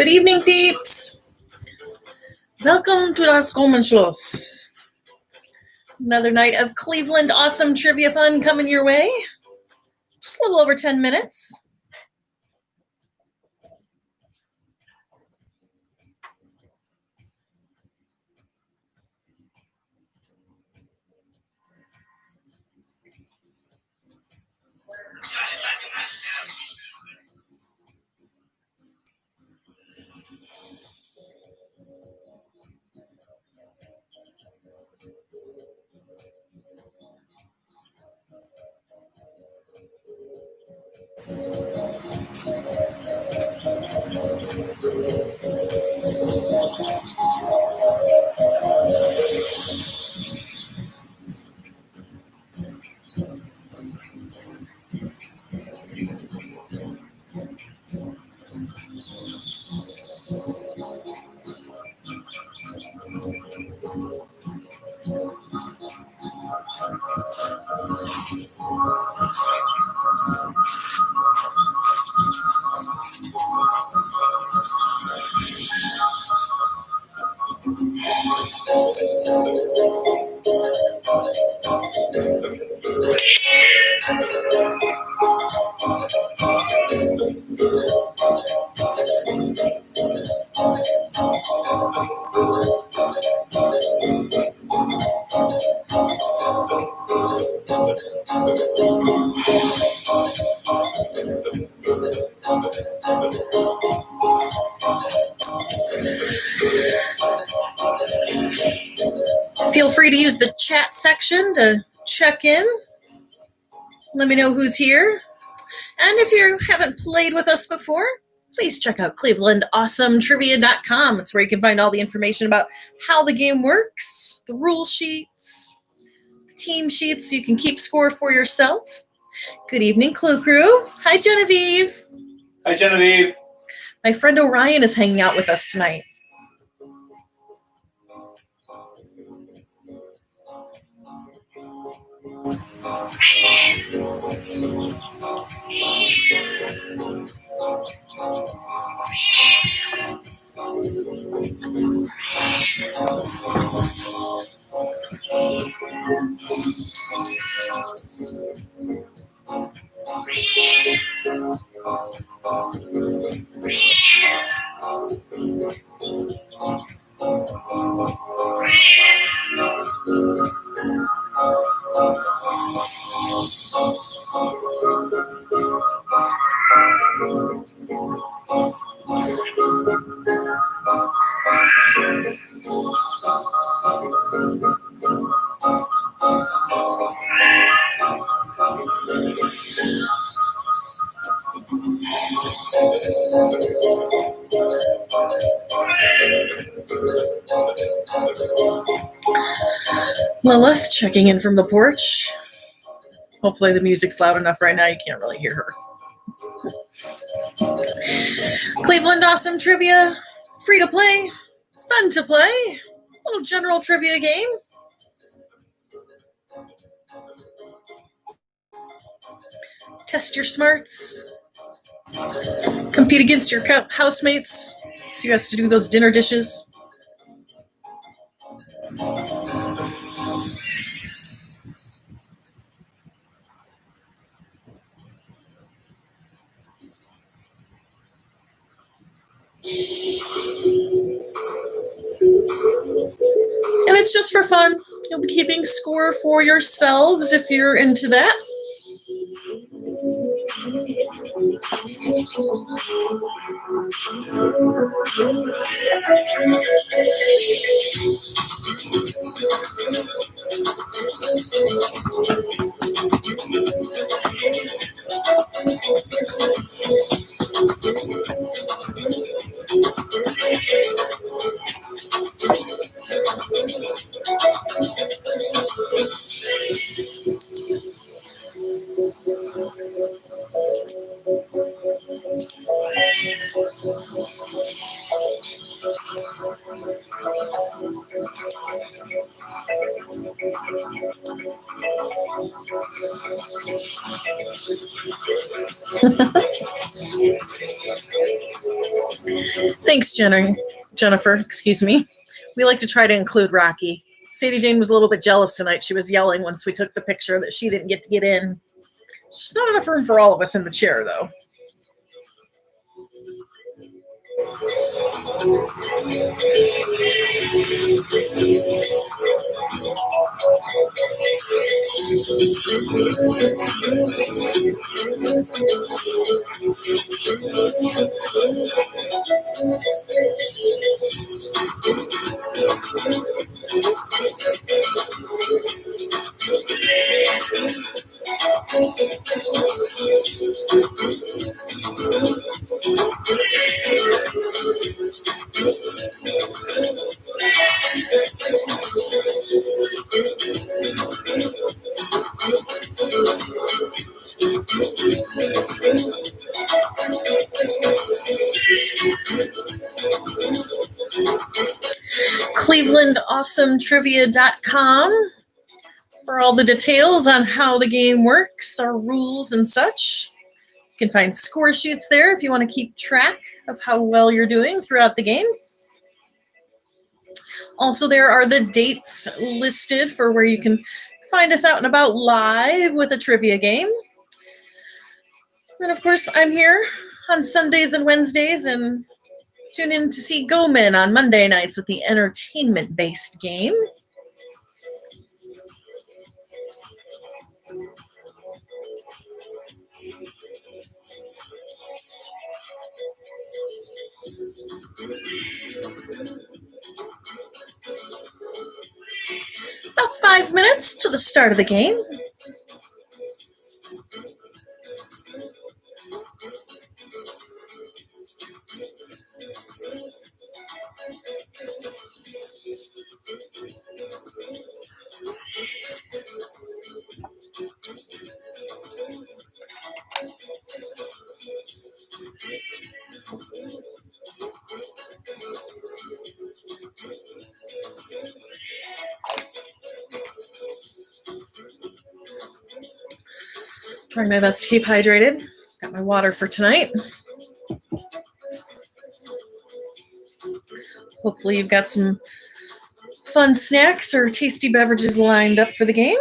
Good evening, peeps. Welcome to Das Gomenschloss. Another night of Cleveland awesome trivia fun coming your way. Just a little over 10 minutes. Feel free to use the chat section to check in. Let me know who's here. And if you haven't played with us before, please check out ClevelandAwesomeTrivia.com. It's where you can find all the information about how the game works, the rule sheets, team sheets, so you can keep score for yourself. Good evening, Clue Crew. Hi, Genevieve. Hi, Genevieve. My friend Orion is hanging out with us tonight. Lilith checking in from the porch. Hopefully the music's loud enough right now you can't really hear her. Cleveland Awesome Trivia, free to play, fun to play, little general trivia game. Test your smarts. Compete against your housemates. So you have to do those dinner dishes. And it's just for fun. You'll be keeping score for yourselves if you're into that. Thanks, Jennifer. Excuse me. We like to try to include Rocky. Sadie Jane was a little bit jealous tonight. She was yelling once we took the picture that she didn't get to get in. There's not enough room for all of us in the chair, though. ClevelandAwesomeTrivia.com for all the details on how the game works, our rules and such. You can find score sheets there if you want to keep track of how well you're doing throughout the game. Also, there are the dates listed for where you can find us out and about live with a trivia game. And of course, I'm here on Sundays and Wednesdays, and tune in to see Goman on Monday nights with the entertainment-based game. About 5 minutes to the start of the game. Trying my best to keep hydrated. Got my water for tonight. Hopefully you've got some fun snacks or tasty beverages lined up for the game.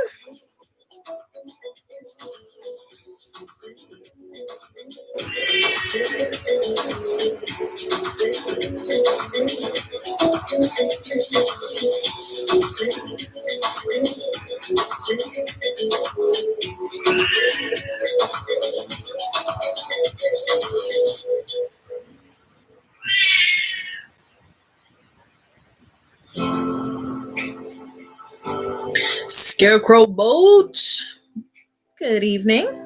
Scarecrow Boat, good evening.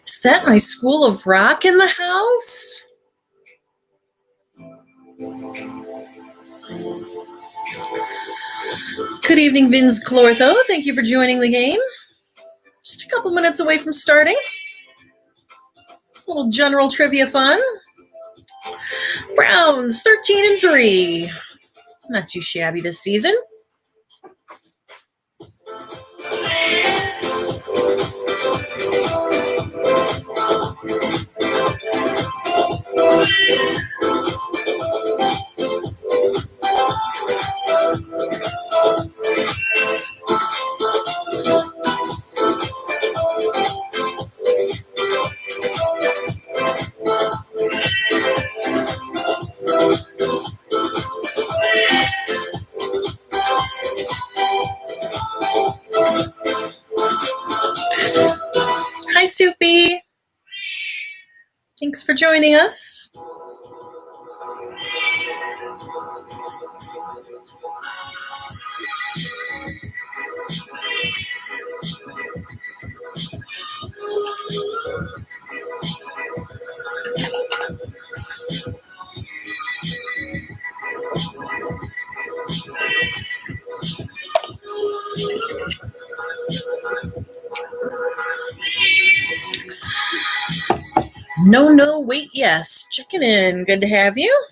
Is that my School of Rock in the house? Good evening, Vince Clortho. Thank you for joining the game. Just a couple minutes away from starting. A little general trivia fun. Browns 13-3. Not too shabby this season. Hi, Soupy. Thanks for joining us. No, wait, yes. Checking in. Good to have you.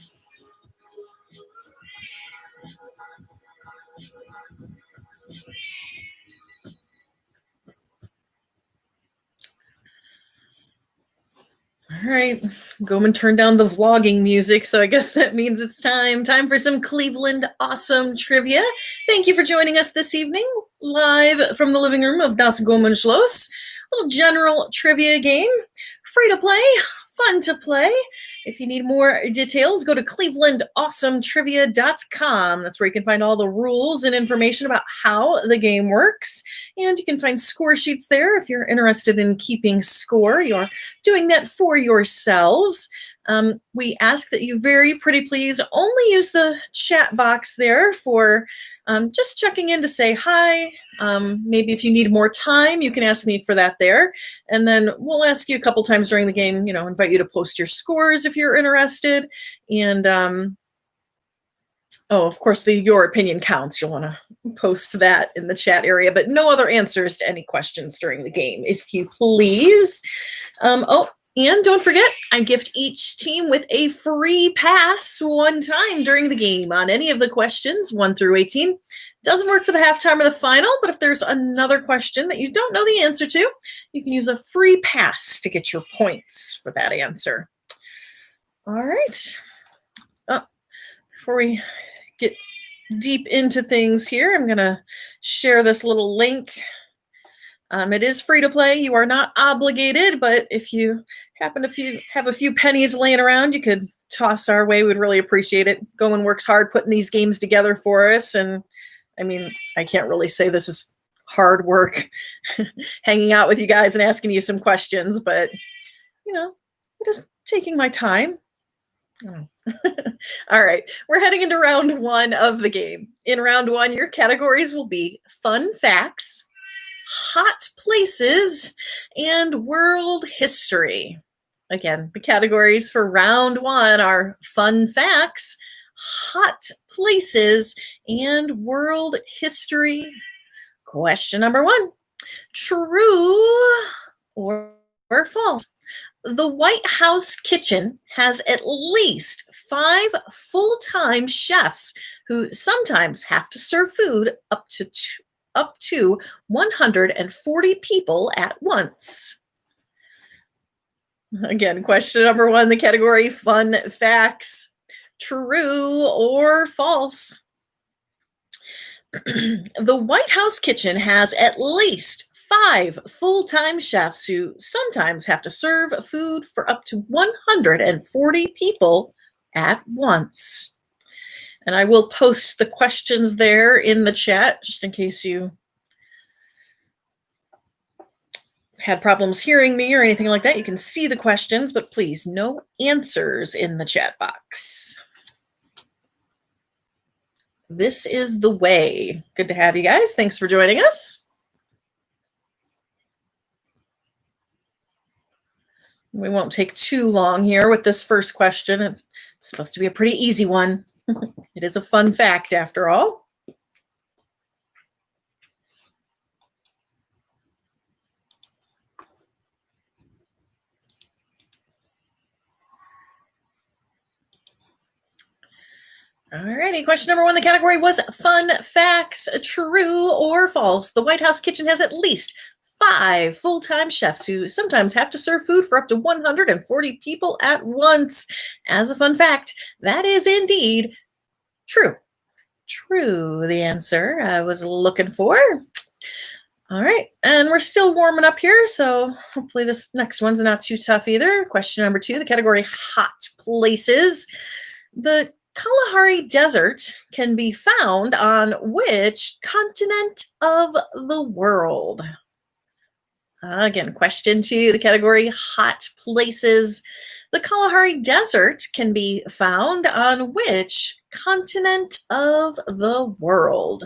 All right, Goman turned down the vlogging music, so I guess that means it's time for some Cleveland Awesome Trivia. Thank you for joining us this evening, live from the living room of Das Goman Schloss. little general trivia game, free to play, fun to play. If you need more details, go to clevelandawesometrivia.com. That's where you can find all the rules and information about how the game works. And you can find score sheets there if you're interested in keeping score. You're doing that for yourselves. We ask that you very pretty please only use the chat box there for just checking in to say hi. Maybe if you need more time, you can ask me for that there. And then we'll ask you a couple times during the game, invite you to post your scores if you're interested. And of course, your opinion counts. You'll want to post that in the chat area, but no other answers to any questions during the game, if you please. And don't forget, I gift each team with a free pass one time during the game on any of the questions, 1 through 18. Doesn't work for the halftime or the final, but if there's another question that you don't know the answer to, you can use a free pass to get your points for that answer. All right. Before we get deep into things here, I'm going to share this little link. It is free to play. You are not obligated, but if you happen to have a few pennies laying around, you could toss our way. We'd really appreciate it. Goen works hard putting these games together for us. And I mean, I can't really say this is hard work hanging out with you guys and asking you some questions, but it is taking my time. All right, we're heading into round 1 of the game. In round 1, your categories will be fun facts, hot places, and world history. Again, the categories for round 1 are fun facts, hot places, and world history. Question number 1, true or false? The White House kitchen has at least 5 full-time chefs who sometimes have to serve food up to 140 people at once. Again, question number 1, the category fun facts, true or false? The White House kitchen has at least 5 full-time chefs who sometimes have to serve food for up to 140 people at once. And I will post the questions there in the chat, just in case you had problems hearing me or anything like that. You can see the questions, but please, no answers in the chat box. This is the way. Good to have you guys. Thanks for joining us. We won't take too long here with this first question. It's supposed to be a pretty easy one. It is a fun fact after all. Alrighty, question number 1. The category was fun facts, true or false? The White House kitchen has at least 5 full-time chefs who sometimes have to serve food for up to 140 people at once. As a fun fact, that is indeed true. True, the answer I was looking for. All right, and we're still warming up here, so hopefully this next one's not too tough either. Question number 2, the category hot places. The Kalahari Desert can be found on which continent of the world? Again, question 2, the category hot places. The Kalahari Desert can be found on which continent of the world?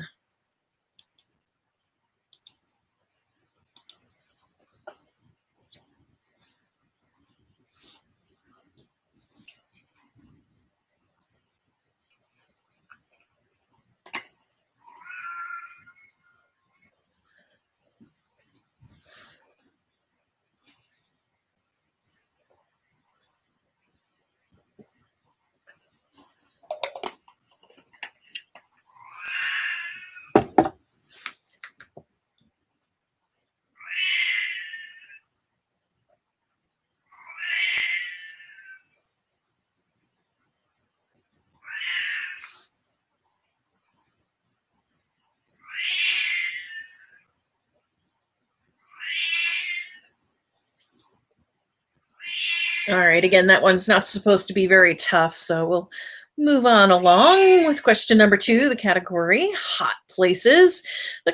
All right, again, that one's not supposed to be very tough, so we'll move on along with question number 2, the category hot places. The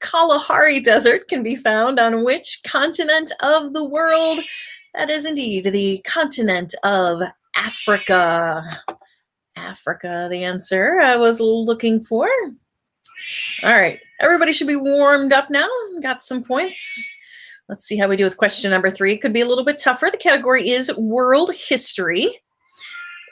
Kalahari Desert can be found on which continent of the world? That is indeed the continent of Africa. Africa, the answer I was looking for. All right, everybody should be warmed up now. Got some points. Let's see how we do with question number 3. It could be a little bit tougher. The category is world history.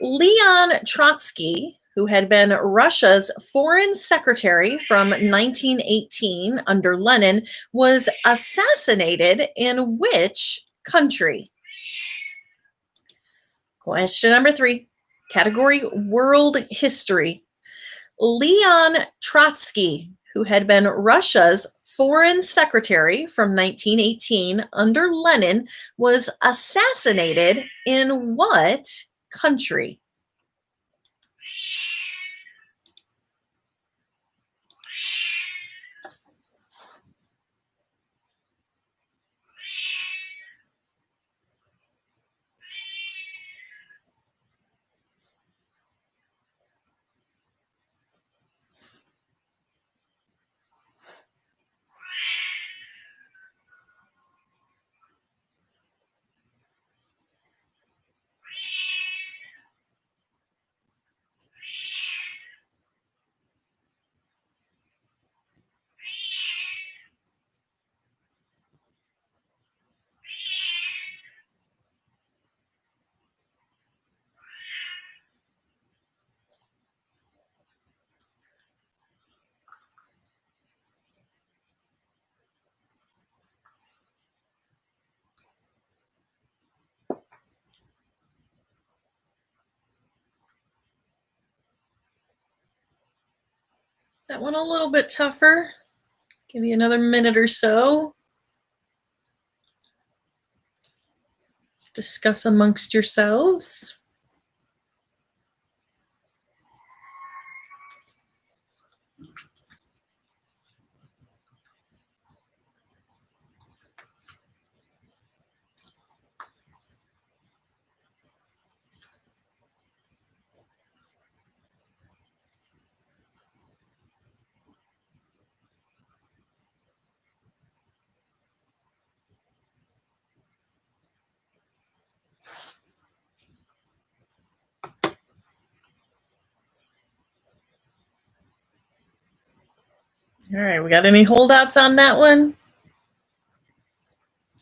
Leon Trotsky, who had been Russia's foreign secretary from 1918 under Lenin, was assassinated in which country? Question number 3. Category world history. Leon Trotsky, who had been Russia's foreign secretary from 1918 under Lenin, was assassinated in what country? That one a little bit tougher. Give you another minute or so. Discuss amongst yourselves. All right, we got any holdouts on that one?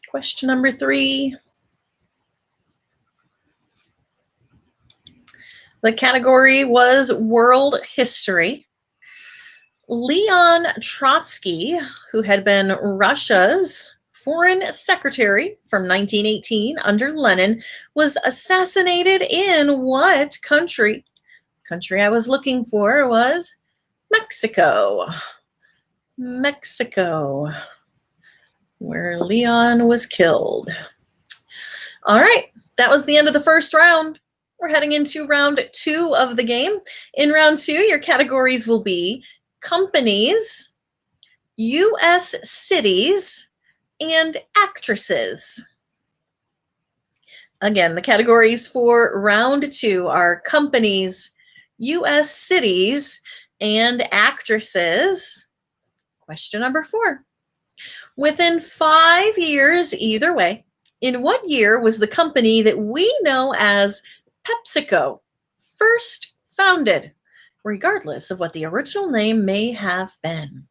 Question number 3. The category was world history. Leon Trotsky, who had been Russia's foreign secretary from 1918 under Lenin, was assassinated in what country? Country I was looking for was Mexico. Mexico, where Leon was killed. All right, that was the end of the first round. We're heading into round 2 of the game. In round 2, your categories will be companies, U.S. cities, and actresses. Again, the categories for round 2 are companies, U.S. cities, and actresses. Question number 4. Within 5 years either way, in what year was the company that we know as PepsiCo first founded, regardless of what the original name may have been?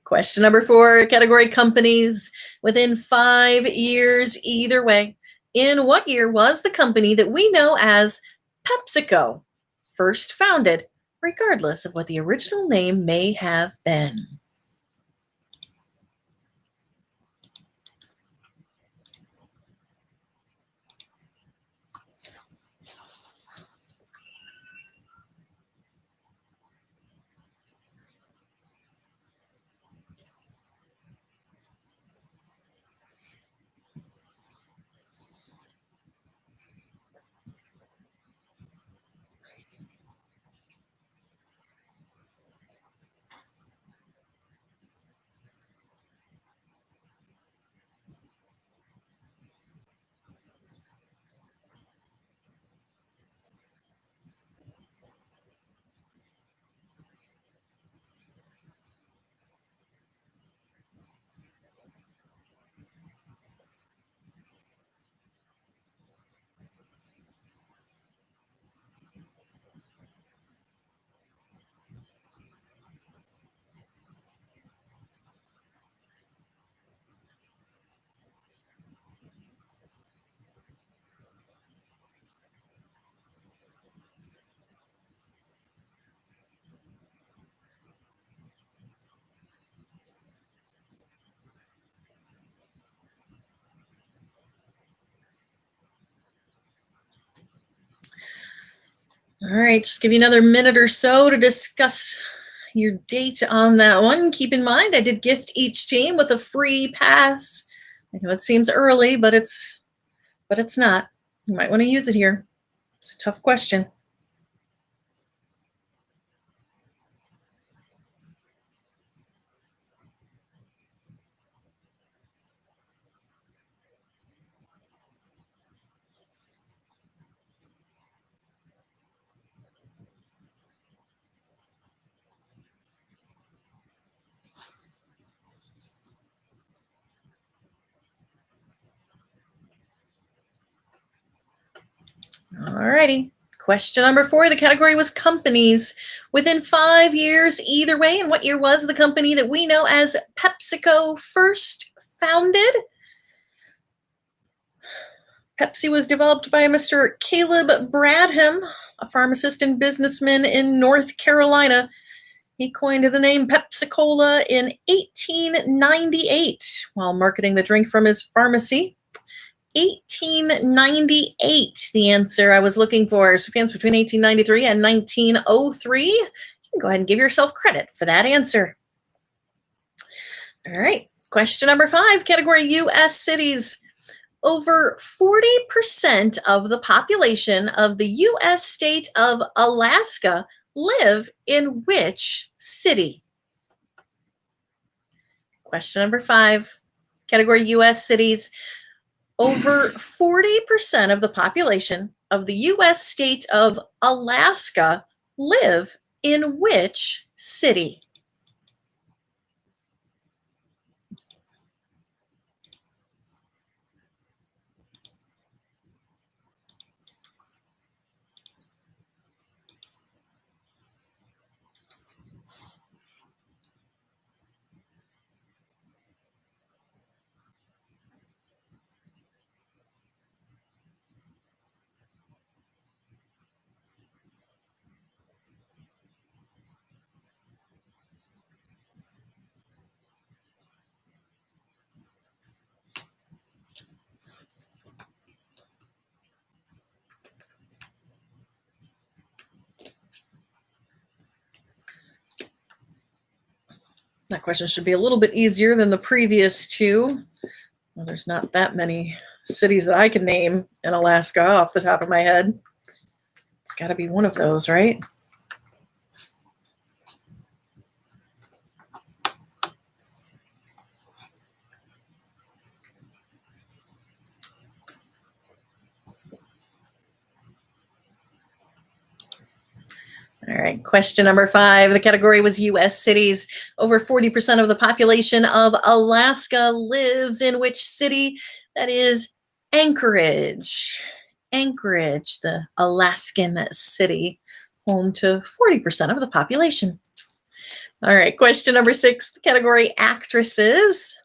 Question number 4, category companies. Within 5 years either way, in what year was the company that we know as PepsiCo first founded, regardless of what the original name may have been? All right, just give you another minute or so to discuss your date on that one. Keep in mind, I did gift each team with a free pass. I know it seems early, but it's not. You might want to use it here. It's a tough question. All righty. Question number 4. The category was companies within 5 years either way. And what year was the company that we know as PepsiCo first founded? Pepsi was developed by Mr. Caleb Bradham, a pharmacist and businessman in North Carolina. He coined the name Pepsi-Cola in 1898 while marketing the drink from his pharmacy. 1898, the answer I was looking for. So fans between 1893 and 1903, you can go ahead and give yourself credit for that answer. All right, question number 5, category U.S. cities. Over 40% of the population of the U.S. state of Alaska live in which city? Question number 5, category U.S. cities. Over 40% of the population of the U.S. state of Alaska live in which city? That question should be a little bit easier than the previous two. Well, there's not that many cities that I can name in Alaska off the top of my head. It's got to be one of those, right? All right, question number 5. The category was U.S. cities. Over 40% of the population of Alaska lives in which city? That is Anchorage. Anchorage, the Alaskan city, home to 40% of the population. All right, question number 6. The category actresses.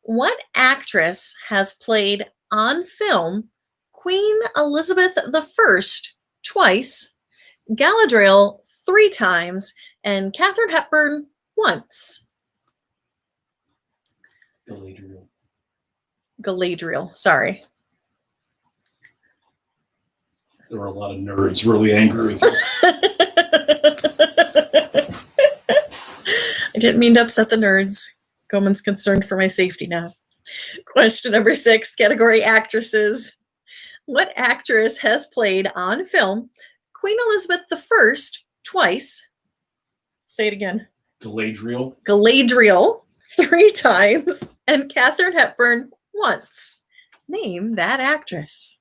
What actress has played on film Queen Elizabeth I twice, Galadriel 3 times, and Katharine Hepburn once? Galadriel, sorry. There were a lot of nerds really angry with you. I didn't mean to upset the nerds. Goman's concerned for my safety now. Question number 6, category actresses. What actress has played on film Queen Elizabeth I twice? Say it again. Galadriel. Galadriel 3 times and Katharine Hepburn once. Name that actress.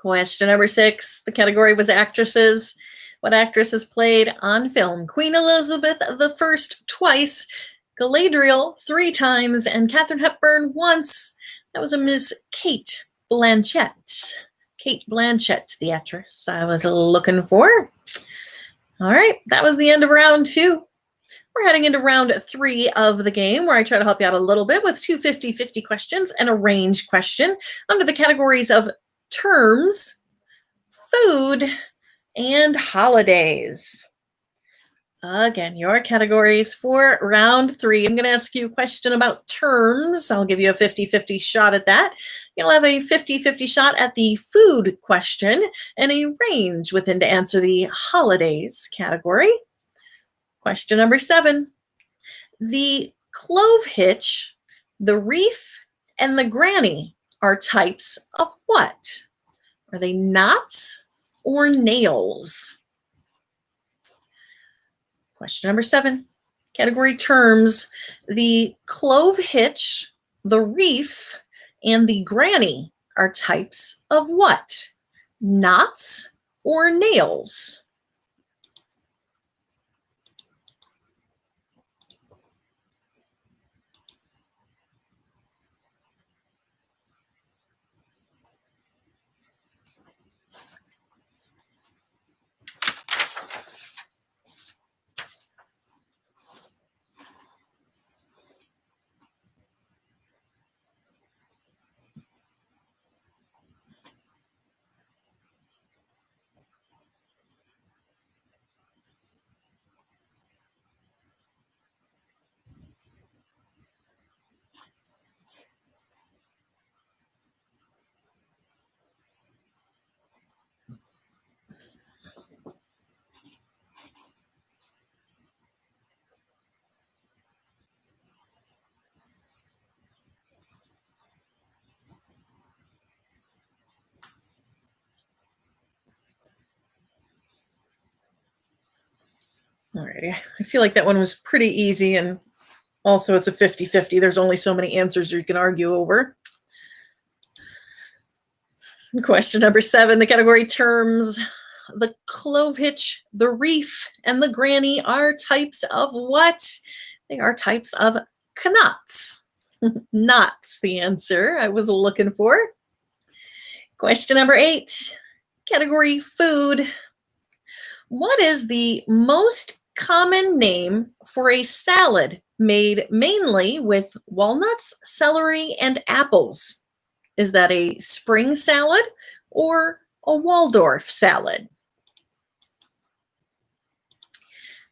Question number 6. The category was actresses. What actresses played on film Queen Elizabeth I twice, Galadriel 3 times, and Katharine Hepburn once? That was a Miss Kate Blanchett. Kate Blanchett, the actress I was looking for. All right, that was the end of round 2. We're heading into round 3 of the game, where I try to help you out a little bit with 2 50-50 questions and a range question under the categories of terms, food, and holidays. Again, your categories for round 3. I'm going to ask you a question about terms. I'll give you a 50-50 shot at that. You'll have a 50-50 shot at the food question and a range within to answer the holidays category. Question number 7. The clove hitch, the reef, and the granny are types of what? Are they knots or nails? Question number 7. Category terms, the clove hitch, the reef, and the granny are types of what? Knots or nails? Alrighty, I feel like that one was pretty easy, and also it's a 50-50. There's only so many answers you can argue over. Question number 7, the category terms, the clove hitch, the reef, and the granny are types of what? They are types of knots. Knots, the answer I was looking for. Question number 8, category food. What is the most common name for a salad made mainly with walnuts, celery, and apples? Is that a spring salad or a Waldorf salad?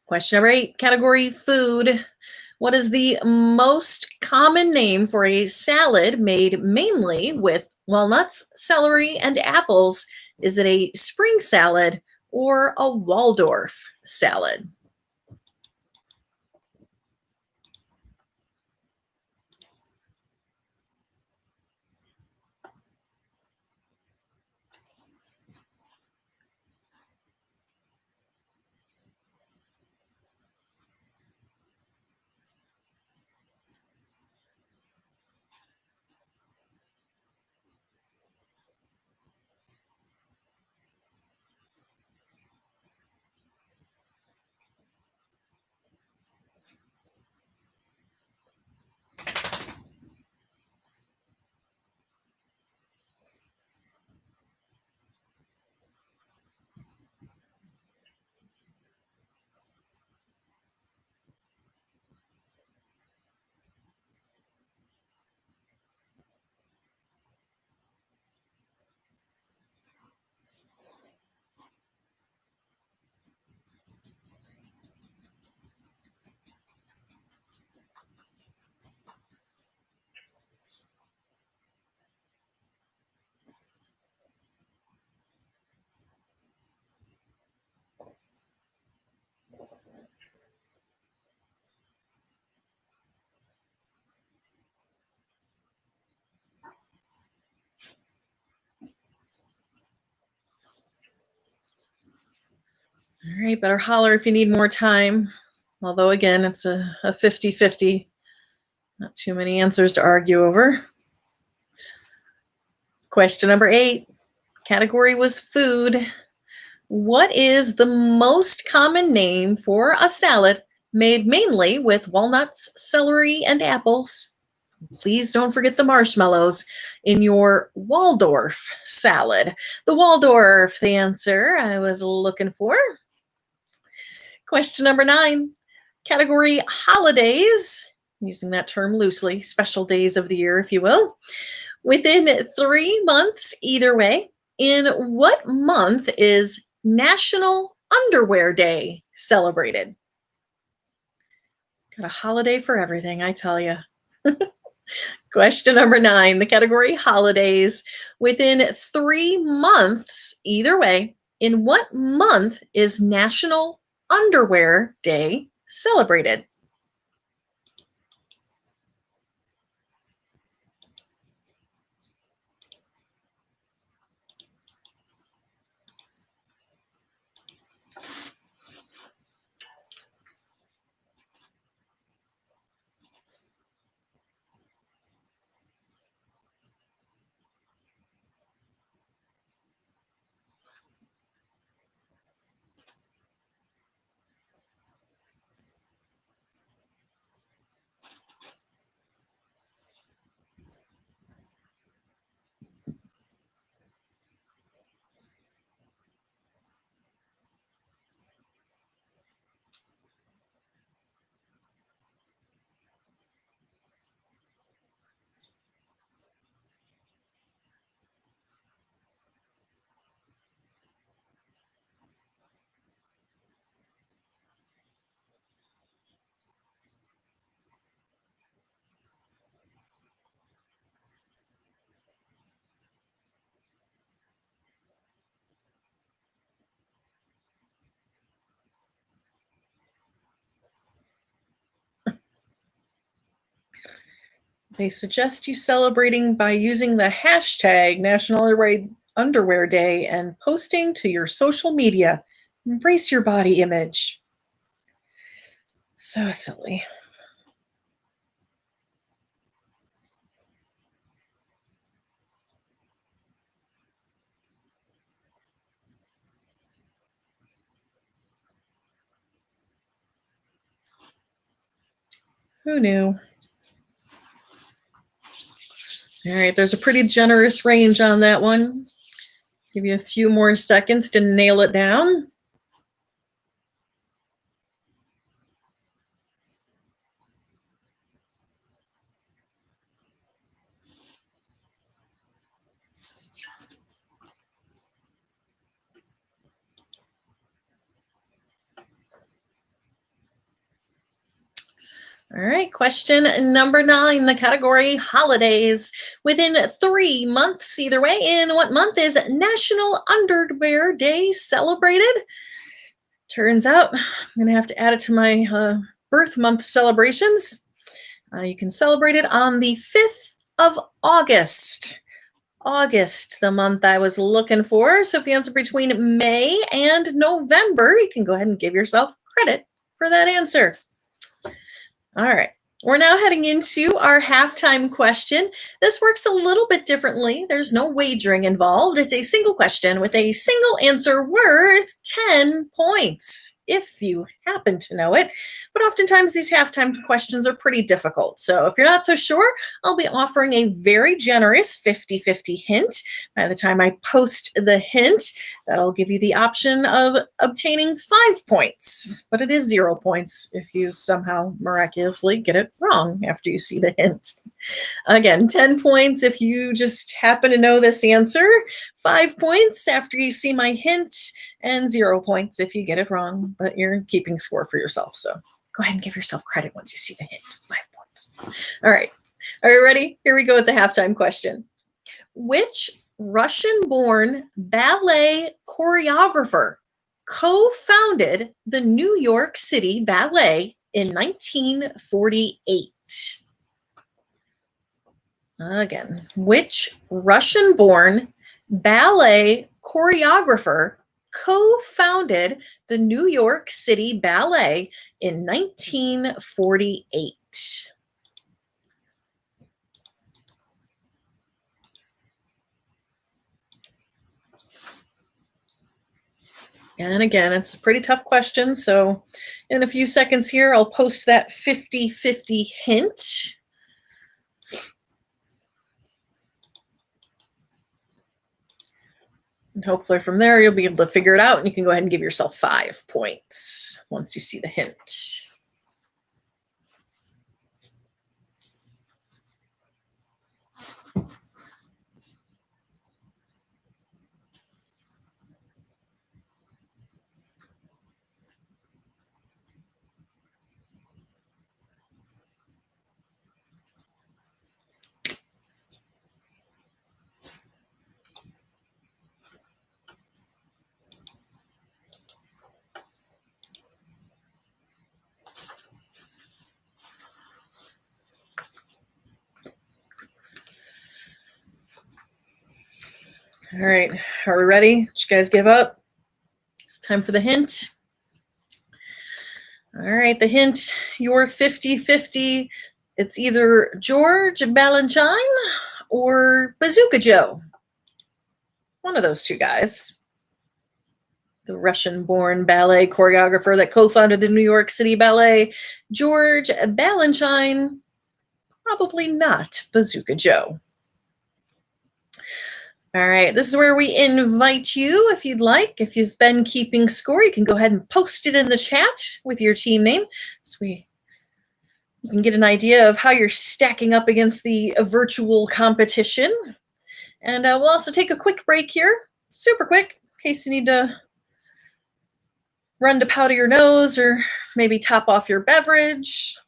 Question number 8, category food. What is the most common name for a salad made mainly with walnuts, celery, and apples? Is it a spring salad or a Waldorf salad? All right, better holler if you need more time. Although, again, it's a 50-50. Not too many answers to argue over. Question number 8, Category was food. What is the most common name for a salad made mainly with walnuts, celery, and apples? Please don't forget the marshmallows in your Waldorf salad. The Waldorf, the answer I was looking for. Question number 9. Category holidays. Using that term loosely, special days of the year, if you will. Within 3 months, either way, in what month is National Underwear Day celebrated? Got a holiday for everything, I tell you. Question number 9, the category holidays. Within 3 months, either way, in what month is National Underwear Day celebrated? They suggest you celebrating by using the hashtag National Underwear Day and posting to your social media. Embrace your body image. So silly. Who knew? All right, there's a pretty generous range on that one. Give you a few more seconds to nail it down. All right, question number 9, the category holidays. Within 3 months, either way, in what month is National Underwear Day celebrated? Turns out I'm going to have to add it to my birth month celebrations. You can celebrate it on the 5th of August. August, the month I was looking for. So if you answer between May and November, you can go ahead and give yourself credit for that answer. All right. We're now heading into our halftime question. This works a little bit differently. There's no wagering involved. It's a single question with a single answer worth 10 points, if you happen to know it. But oftentimes these halftime questions are pretty difficult. So if you're not so sure, I'll be offering a very generous 50-50 hint. By the time I post the hint, that'll give you the option of obtaining 5 points. But it is 0 points if you somehow miraculously get it wrong after you see the hint. Again, 10 points if you just happen to know this answer, 5 points after you see my hint, and 0 points if you get it wrong, but you're keeping score for yourself. So go ahead and give yourself credit once you see the hint. 5 points. All right. Are you ready? Here we go with the halftime question. Which Russian-born ballet choreographer co-founded the New York City Ballet in 1948? Again, which Russian-born ballet choreographer co-founded the New York City Ballet in 1948? And again, it's a pretty tough question. So in a few seconds here, I'll post that 50-50 hint. And hopefully from there, you'll be able to figure it out and you can go ahead and give yourself 5 points once you see the hint. All right, are we ready? Did you guys give up? It's time for the hint. All right, the hint, your 50-50, it's either George Balanchine or Bazooka Joe. One of those two guys. The Russian-born ballet choreographer that co-founded the New York City Ballet, George Balanchine, probably not Bazooka Joe. All right, this is where we invite you, if you'd like. If you've been keeping score, you can go ahead and post it in the chat with your team name so you can get an idea of how you're stacking up against the virtual competition. And we'll also take a quick break here, super quick, in case you need to run to powder your nose or maybe top off your beverage.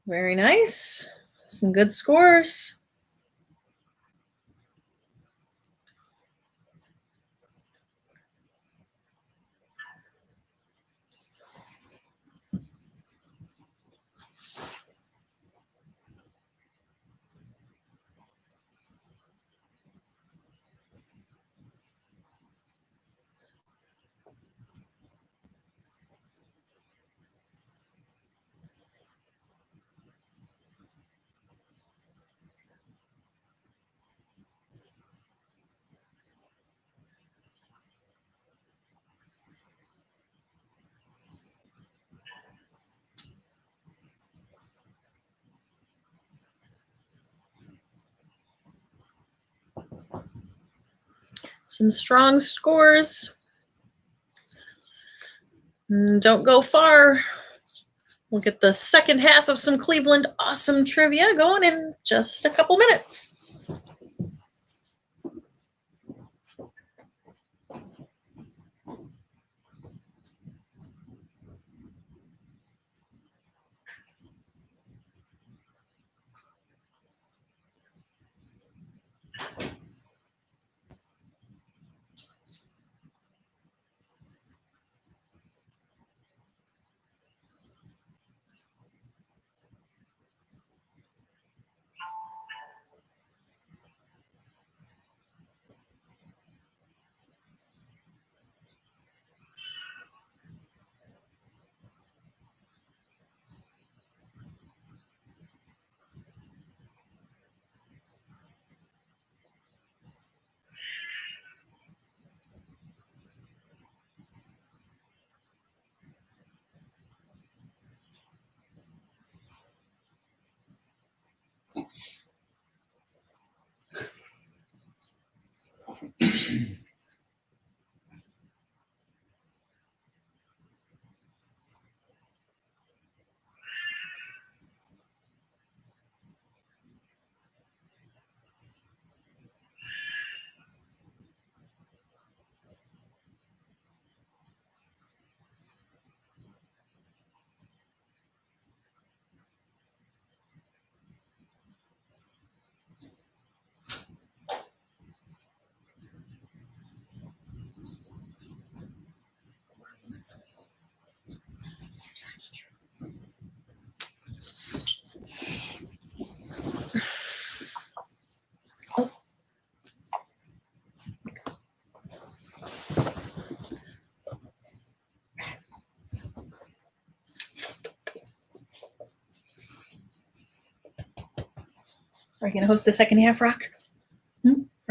Very nice. Some good scores. Some strong scores. Don't go far. We'll get the second half of some Cleveland Awesome Trivia going in just a couple minutes. Are you going to host the second half, Rock?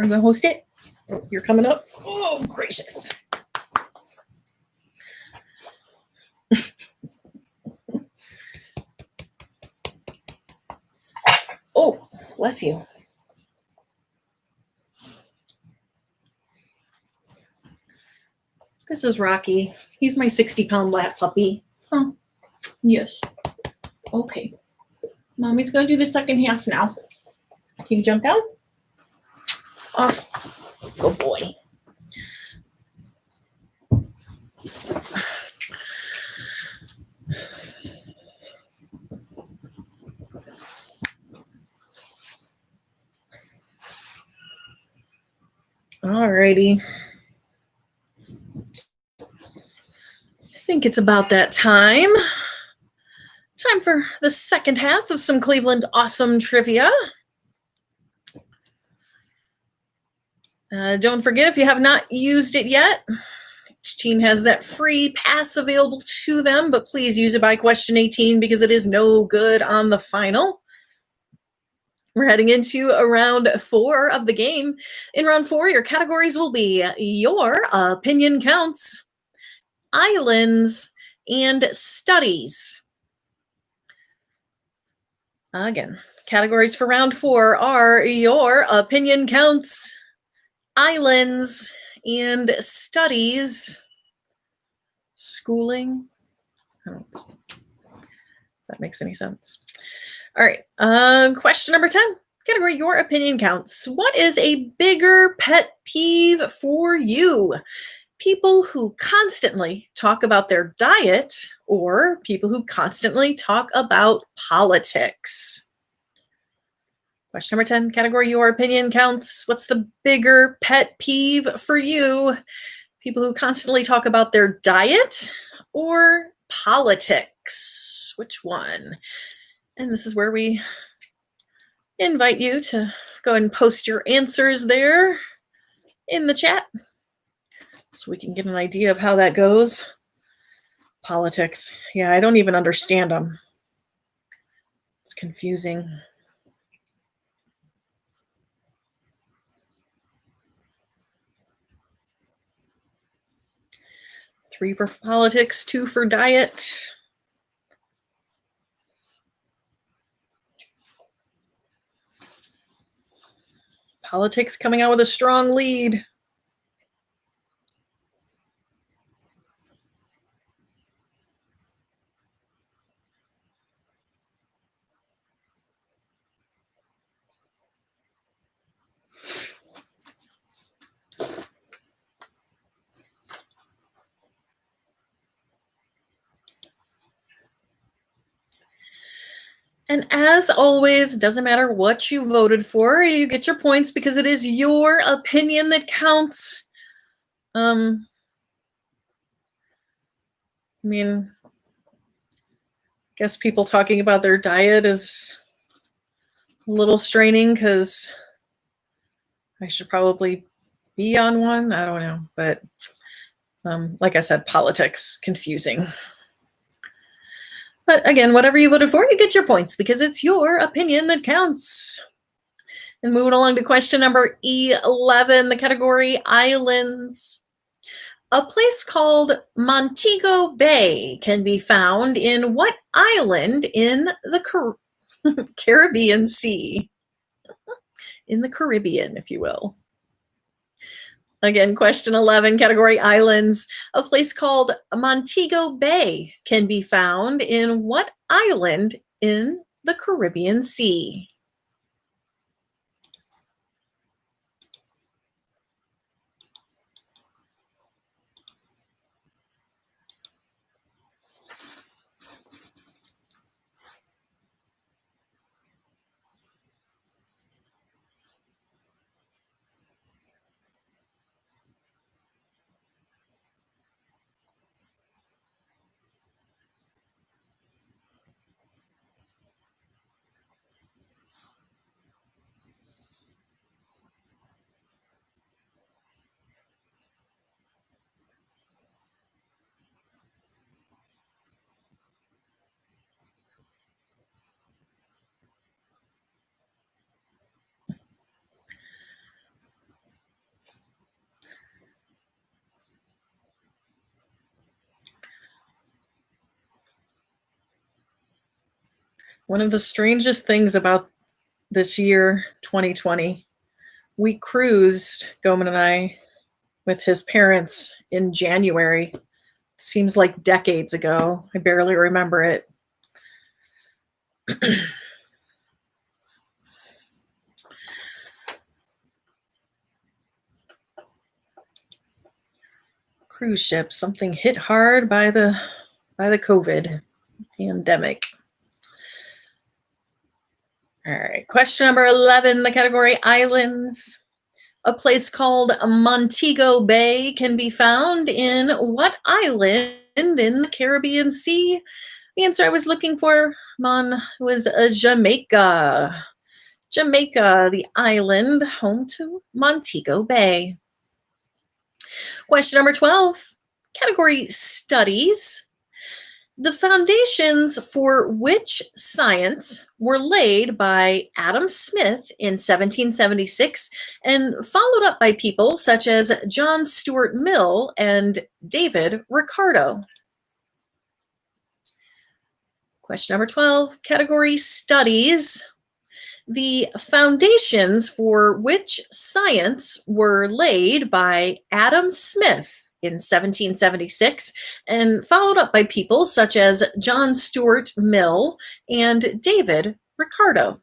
Are you gonna host it? Oh, you're coming up. Oh, gracious. Oh, bless you. This is Rocky. He's my 60-pound lap puppy. Oh, yes. Okay. Mommy's gonna do the second half now. Can you jump down? Off. Good boy. Alrighty. I think it's about that time. Time for the second half of some Cleveland Awesome Trivia. Don't forget, if you have not used it yet, each team has that free pass available to them, but please use it by question 18 because it is no good on the final. We're heading into round 4 of the game. In round 4, your categories will be Your Opinion Counts, Islands, and Studies. Again, categories for round 4 are Your Opinion Counts, Islands, and Studies. Schooling. I don't know if that makes any sense. All right. Question number 10. Category Your Opinion Counts. What is a bigger pet peeve for you? People who constantly talk about their diet or people who constantly talk about politics? Question number 10. Category Your Opinion Counts. What's the bigger pet peeve for you? People who constantly talk about their diet or politics? Which one? And this is where we invite you to go ahead and post your answers there in the chat so we can get an idea of how that goes. Politics. Yeah, I don't even understand them. It's confusing. Three for politics, 2 for diet. Politics coming out with a strong lead. And as always, doesn't matter what you voted for, you get your points because it is your opinion that counts. I mean, I guess people talking about their diet is a little straining because I should probably be on one. I don't know. But like I said, politics, confusing. But again, whatever you voted for, you get your points because it's your opinion that counts. And moving along to question number 11, the category Islands. A place called Montego Bay can be found in what island in the Caribbean Sea? In the Caribbean, if you will. Again, question 11, category Islands. A place called Montego Bay can be found in what island in the Caribbean Sea? One of the strangest things about this year, 2020, we cruised, Goman and I, with his parents in January. Seems like decades ago. I barely remember it. Cruise ship, something hit hard by the COVID pandemic. All right, question number 11, the category islands. A place called Montego Bay can be found in what island in the Caribbean Sea? The answer I was looking for, was Jamaica. Jamaica, the island home to Montego Bay. Question number 12, category studies. The foundations for which science were laid by Adam Smith in 1776 and followed up by people such as John Stuart Mill and David Ricardo? Question number 12, category studies. The foundations for which science were laid by Adam Smith in 1776 and followed up by people such as John Stuart Mill and David Ricardo?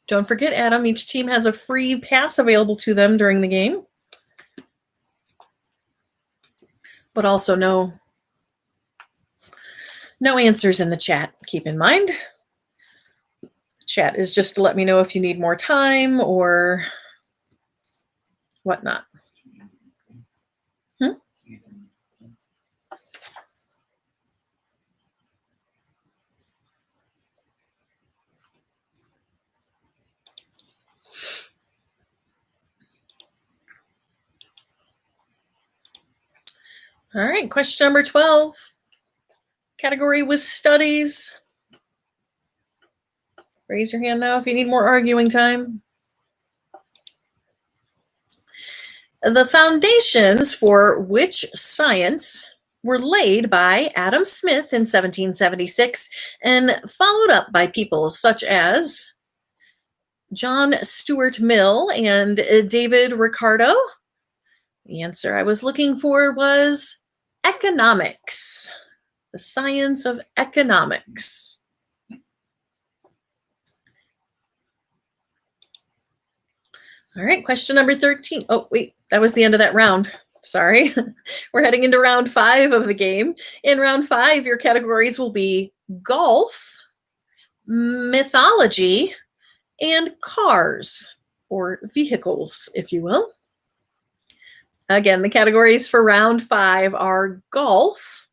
Don't forget, Adam, each team has a free pass available to them during the game. But also no answers in the chat, keep in mind. Chat is just to let me know if you need more time or whatnot. All right, question number 12. Category was studies. Raise your hand now if you need more arguing time. The foundations for which science were laid by Adam Smith in 1776 and followed up by people such as John Stuart Mill and David Ricardo? The answer I was looking for was economics, the science of economics. All right, question number 13. Oh, wait, that was the end of that round. Sorry. We're heading into round 5 of the game. In round 5, your categories will be golf, mythology, and cars, or vehicles, if you will. Again, the categories for round 5 are golf,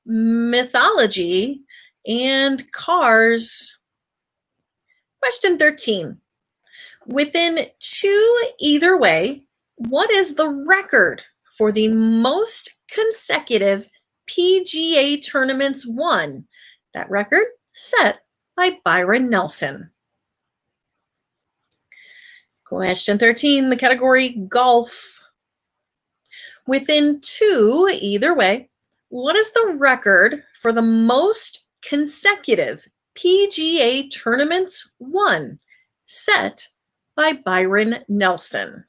mythology, and cars. Question 13. Within 2 either way, what is the record for the most consecutive PGA tournaments won? That record set by Byron Nelson. Question 13, the category golf. Within 2 either way, what is the record for the most consecutive PGA tournaments won, set by Byron Nelson?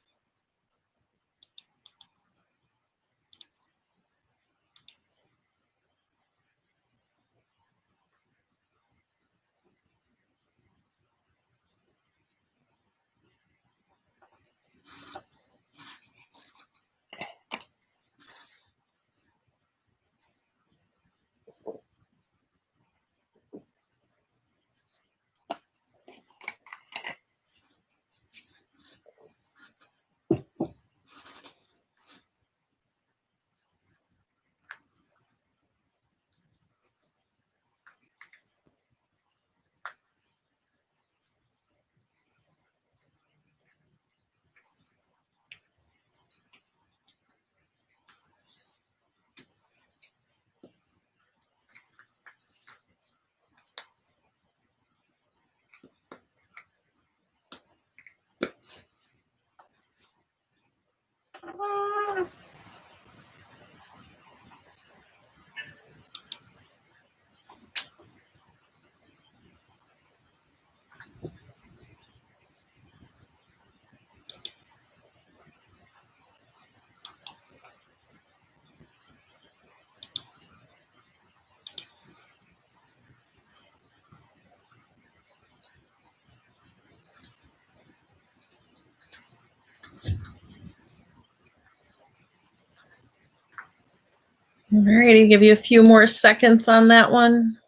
All righty, give you a few more seconds on that one.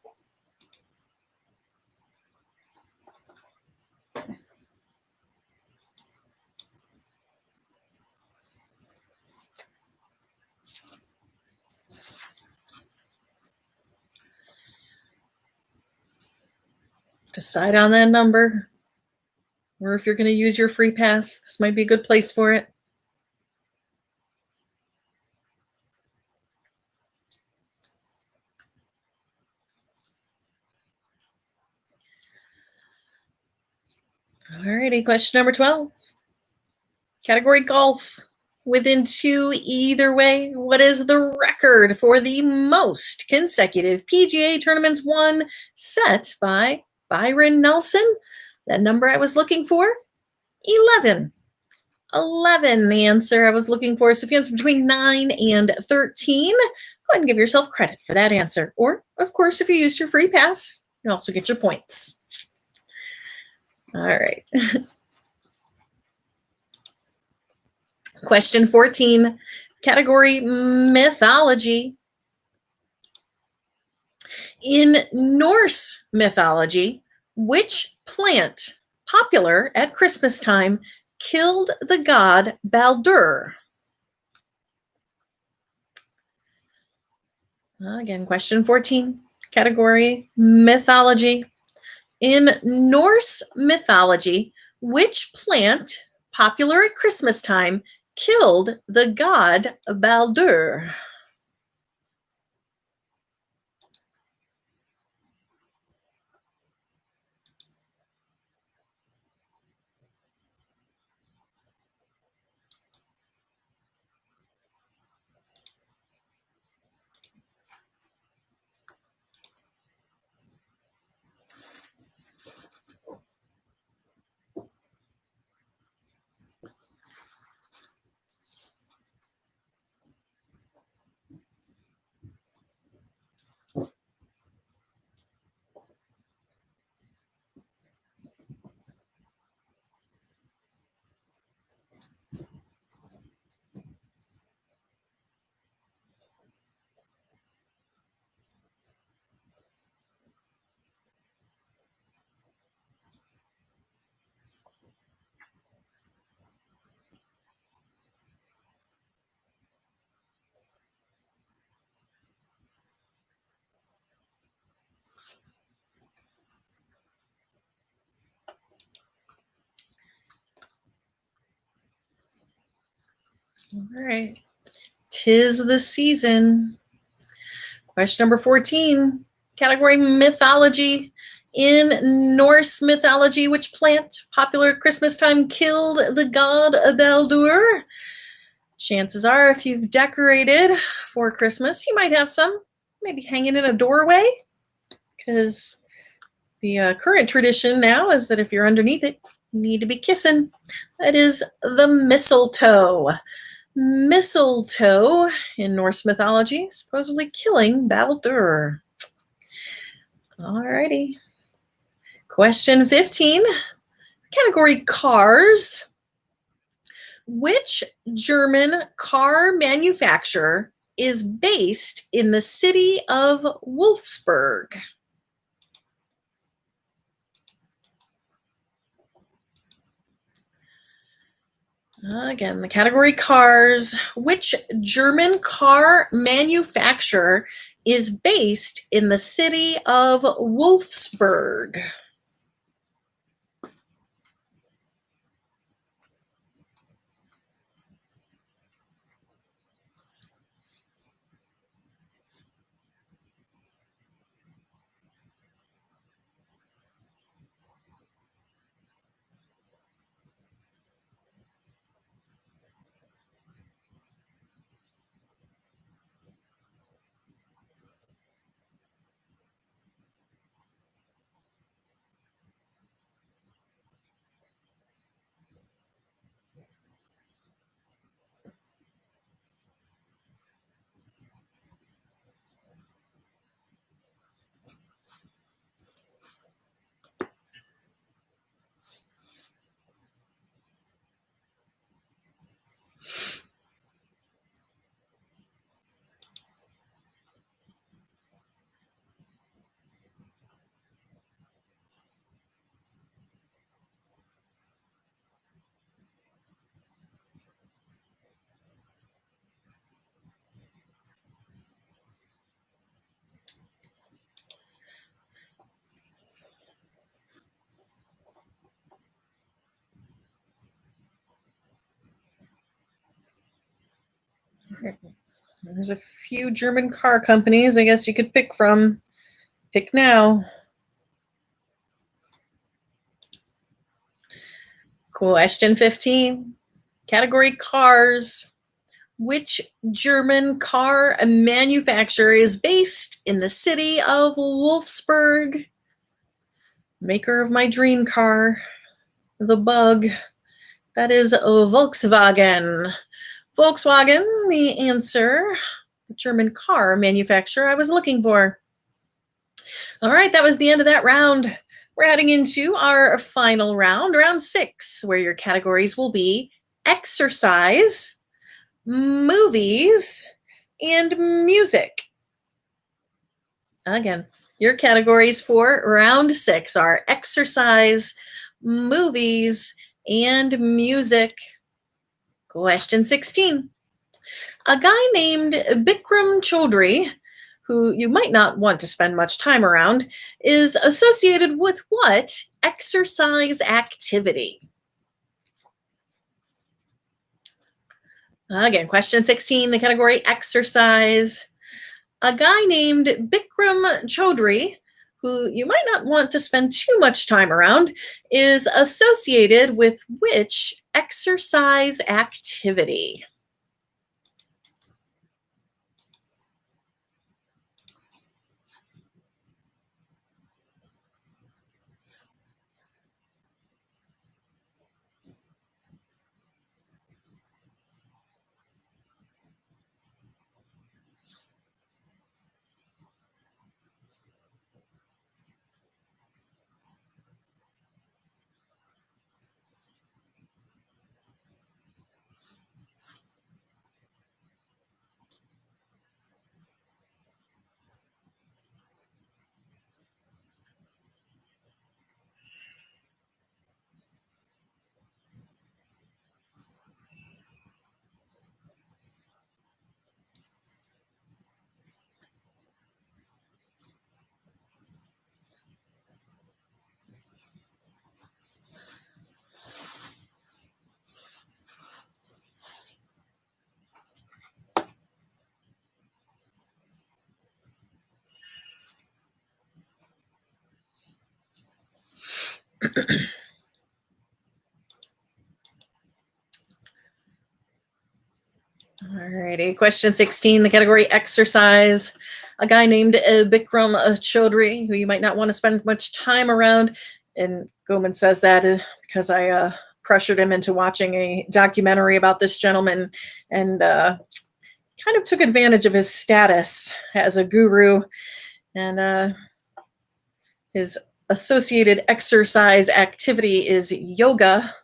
Decide on that number. Or if you're going to use your free pass, this might be a good place for it. Alrighty, question number 12. Category golf. Within two either way, what is the record for the most consecutive PGA tournaments won set by Byron Nelson? That number I was looking for? 11. 11, the answer I was looking for. So if you answer between 9 and 13, go ahead and give yourself credit for that answer. Or, of course, if you used your free pass, you also get your points. All right. Question 14, category mythology. In Norse mythology, which plant, popular at Christmas time, killed the god Baldur? Again, question 14, category mythology. In Norse mythology, which plant, popular at Christmas time, killed the god Baldur? All right. 'Tis the season. Question number 14, category mythology. In Norse mythology, which plant, popular at Christmas time, killed the god Baldur? Chances are, if you've decorated for Christmas, you might have some maybe hanging in a doorway, because the current tradition now is that if you're underneath it, you need to be kissing. That is the mistletoe. Mistletoe in Norse mythology, supposedly killing Baldur. Alrighty. Question 15, category cars. Which German car manufacturer is based in the city of Wolfsburg? Again, the category cars. Which German car manufacturer is based in the city of Wolfsburg? There's a few German car companies I guess you could pick from. Pick now. Question 15. Category cars. Which German car manufacturer is based in the city of Wolfsburg? Maker of my dream car, the Bug. That is Volkswagen. Volkswagen, the answer. The German car manufacturer I was looking for. All right, that was the end of that round. We're heading into our final round, round 6, where your categories will be exercise, movies, and music. Again, your categories for round 6 are exercise, movies, and music. Question 16. A guy named Bikram Chaudhry, who you might not want to spend much time around, is associated with what exercise activity? Again, question 16, the category exercise. A guy named Bikram Chaudhry, who you might not want to spend too much time around, is associated with which exercise activity? Alrighty, question 16, the category exercise. A guy named Bikram Chaudhry, who you might not want to spend much time around. And Goman says that because I pressured him into watching a documentary about this gentleman and kind of took advantage of his status as a guru. And his associated exercise activity is yoga.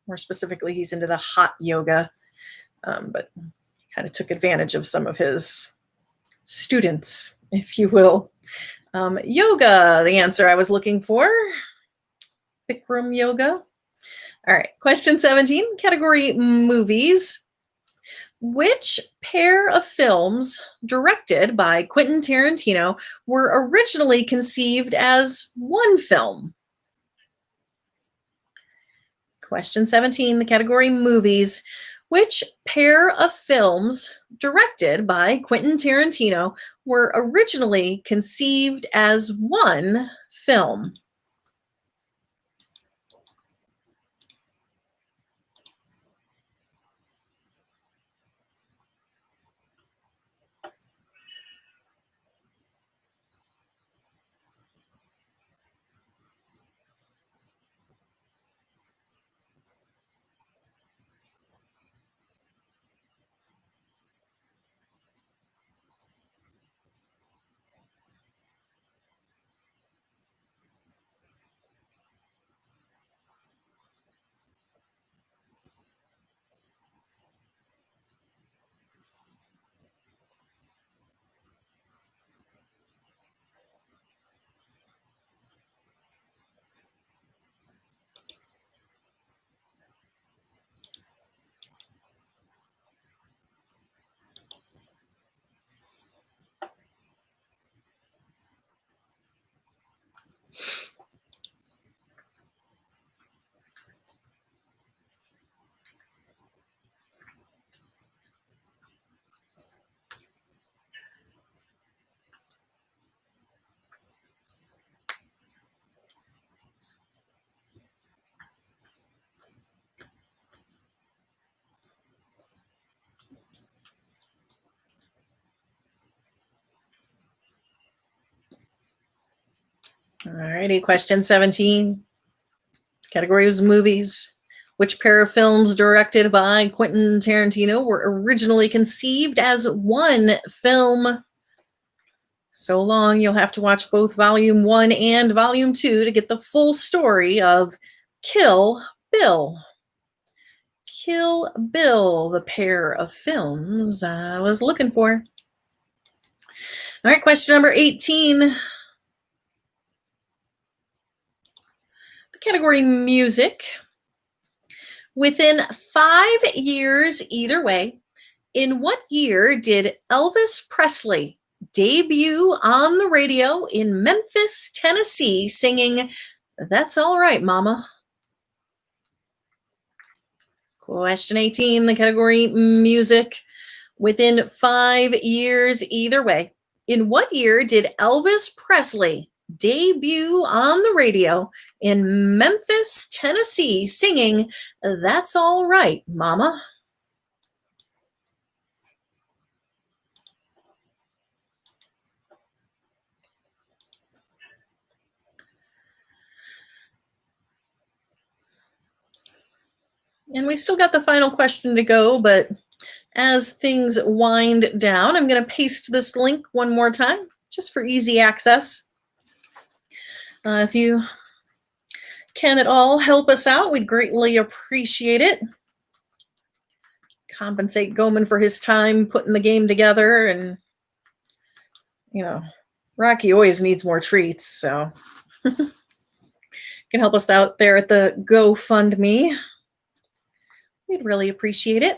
More specifically, he's into the hot yoga. But kind of took advantage of some of his students, if you will. Yoga, the answer I was looking for. Bikram yoga. All right, question 17, category movies. Which pair of films directed by Quentin Tarantino were originally conceived as one film? Question 17, the category movies. Which pair of films directed by Quentin Tarantino were originally conceived as one film? Alrighty, question 17. Category was movies. Which pair of films directed by Quentin Tarantino were originally conceived as one film? So long, you'll have to watch both Volume 1 and Volume 2 to get the full story of Kill Bill. Kill Bill, the pair of films I was looking for. All right, question number 18. The category music. Within 5 years either way, in what year did Elvis Presley debut on the radio in Memphis, Tennessee, singing "That's All Right, Mama"? Question 18, the category music. Within 5 years either way, in what year did Elvis Presley debut on the radio in Memphis, Tennessee, singing "That's All Right, Mama"? And we still got the final question to go, but as things wind down, I'm going to paste this link one more time just for easy access. If you can at all help us out, we'd greatly appreciate it. Compensate Goman for his time putting the game together, and Rocky always needs more treats, so can help us out there at the GoFundMe. We'd really appreciate it.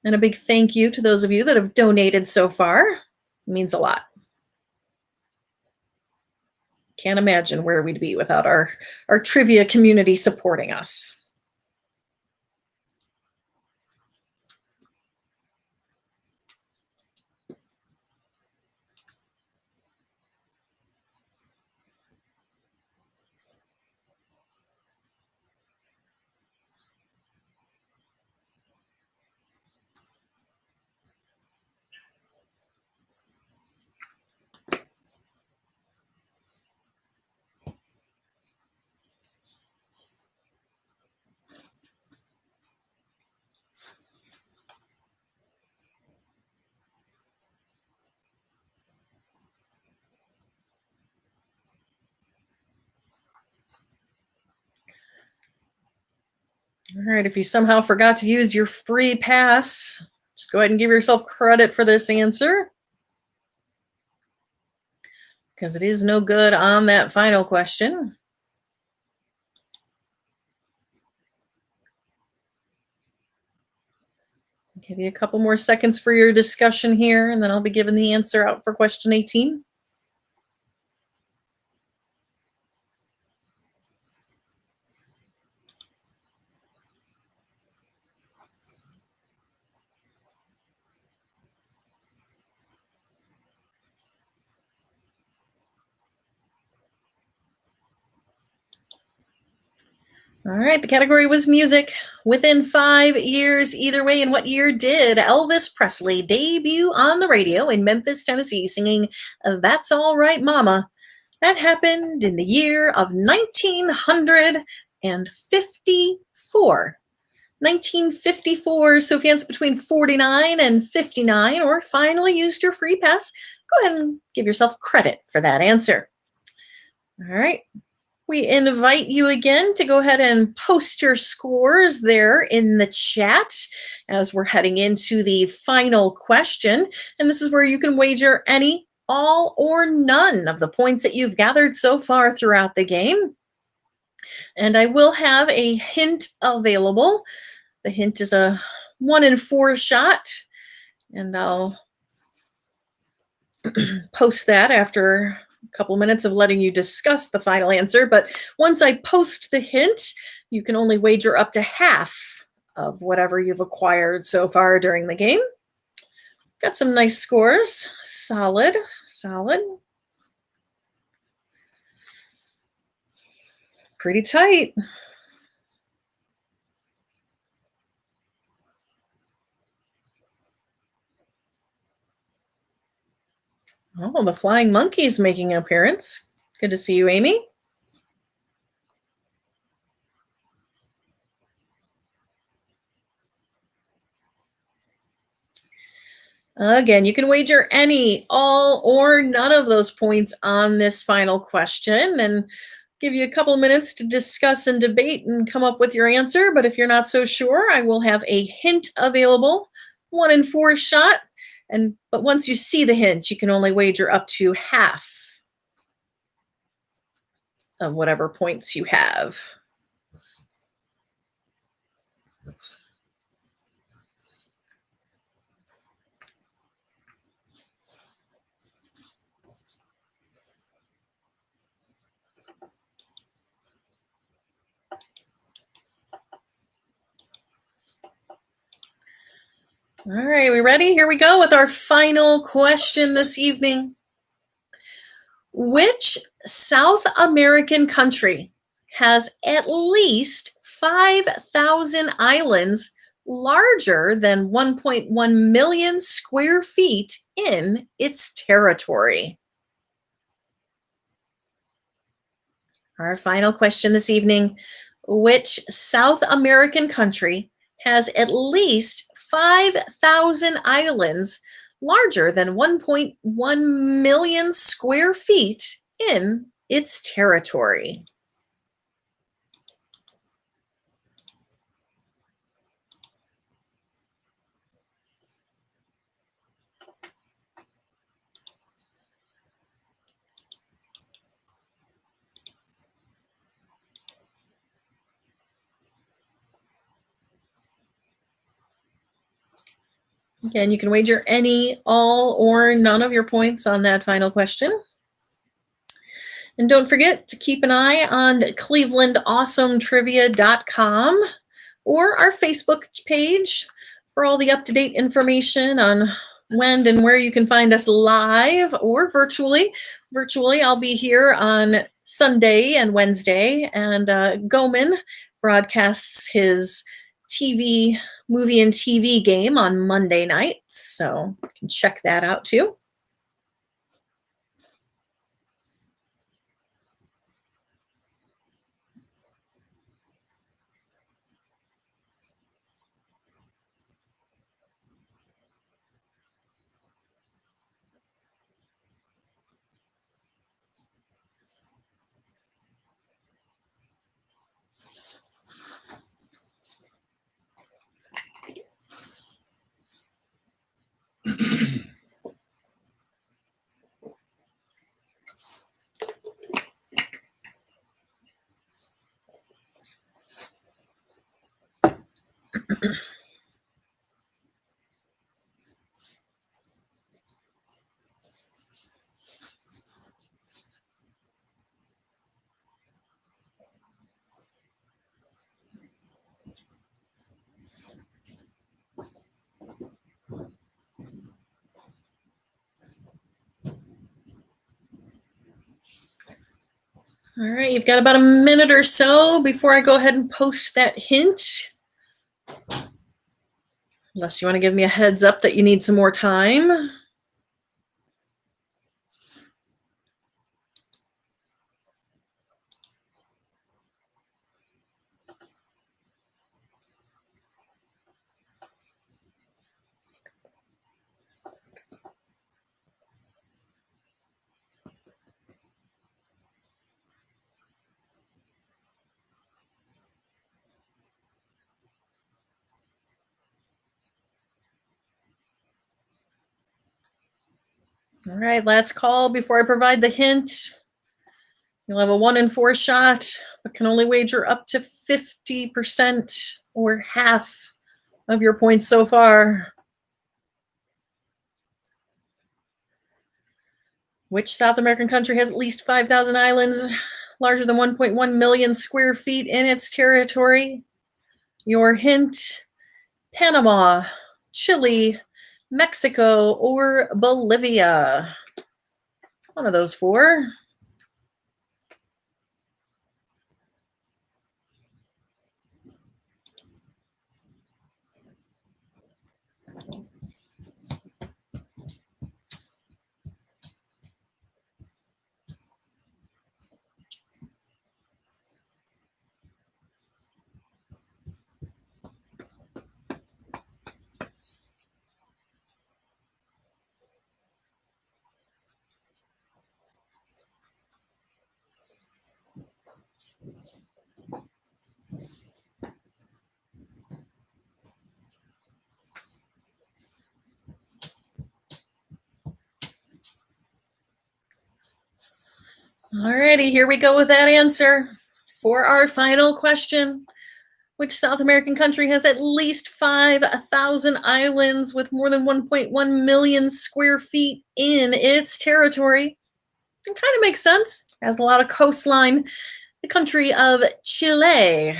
And a big thank you to those of you that have donated so far. It means a lot. Can't imagine where we'd be without our trivia community supporting us. All right, if you somehow forgot to use your free pass, just go ahead and give yourself credit for this answer, because it is no good on that final question. I'll give you a couple more seconds for your discussion here, and then I'll be giving the answer out for question 18. All right, the category was music. Within 5 years either way, in what year did Elvis Presley debut on the radio in Memphis, Tennessee, singing "That's All Right, Mama"? That happened in the year of 1954. 1954, so if you answer between 49 and 59, or finally used your free pass, go ahead and give yourself credit for that answer. All right. We invite you again to go ahead and post your scores there in the chat as we're heading into the final question. And this is where you can wager any, all, or none of the points that you've gathered so far throughout the game. And I will have a hint available. The hint is a 1 in 4 shot, and I'll post that after a couple minutes of letting you discuss the final answer. But once I post the hint, you can only wager up to half of whatever you've acquired so far during the game. Got some nice scores. Solid. Pretty tight. Oh, the Flying Monkey's making an appearance. Good to see you, Amy. Again, you can wager any, all, or none of those points on this final question and give you a couple of minutes to discuss and debate and come up with your answer. But if you're not so sure, I will have a hint available, 1 in 4 shot. But once you see the hint, you can only wager up to half of whatever points you have. All right, we ready? Here we go with our final question this evening. Which South American country has at least 5,000 islands larger than 1.1 million square feet in its territory? Our final question this evening. Which South American country has at least 5,000 islands larger than 1.1 million square feet in its territory? Again, you can wager any, all, or none of your points on that final question. And don't forget to keep an eye on clevelandawesometrivia.com or our Facebook page for all the up-to-date information on when and where you can find us live or virtually. Virtually, I'll be here on Sunday and Wednesday, and Goman broadcasts his movie and TV game on Monday nights, so you can check that out too. All right, you've got about a minute or so before I go ahead and post that hint. Unless you want to give me a heads up that you need some more time. All right, last call before I provide the hint. You'll have a 1 in 4 shot, but can only wager up to 50% or half of your points so far. Which South American country has at least 5,000 islands larger than 1.1 million square feet in its territory? Your hint: Panama, Chile, Mexico, or Bolivia. One of those 4. Alrighty, here we go with that answer. For our final question, which South American country has at least 5,000 islands with more than 1.1 million square feet in its territory? It kind of makes sense. It has a lot of coastline. The country of Chile.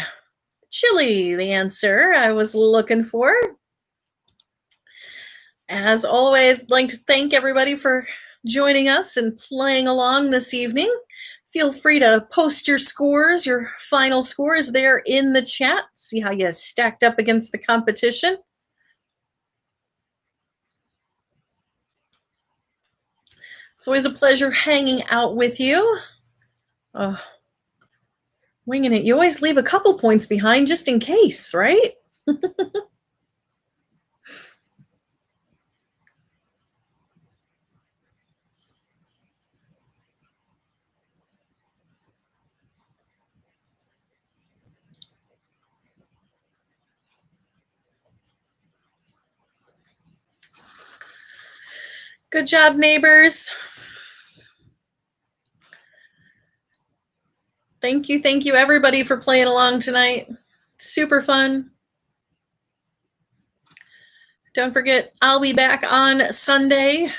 Chile, the answer I was looking for. As always, I'd like to thank everybody for joining us and playing along this evening. Feel free to post your scores, your final scores there in the chat. See how you stacked up against the competition. It's always a pleasure hanging out with you. Winging it. You always leave a couple points behind just in case, right? Good job, neighbors. Thank you, everybody, for playing along tonight. Super fun. Don't forget, I'll be back on Sunday.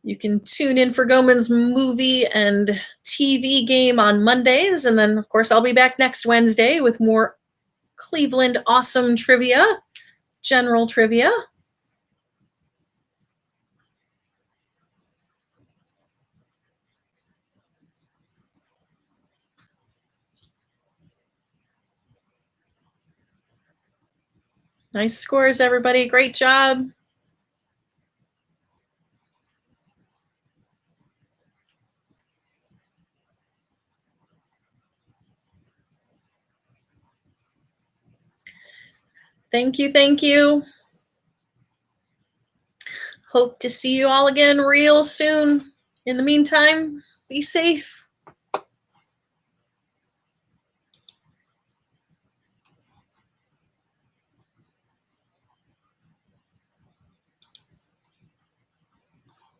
You can tune in for Goman's movie and TV game on Mondays. And then, of course, I'll be back next Wednesday with more Cleveland Awesome Trivia, general trivia. Nice scores, everybody. Great job. Thank you. Hope to see you all again real soon. In the meantime, be safe.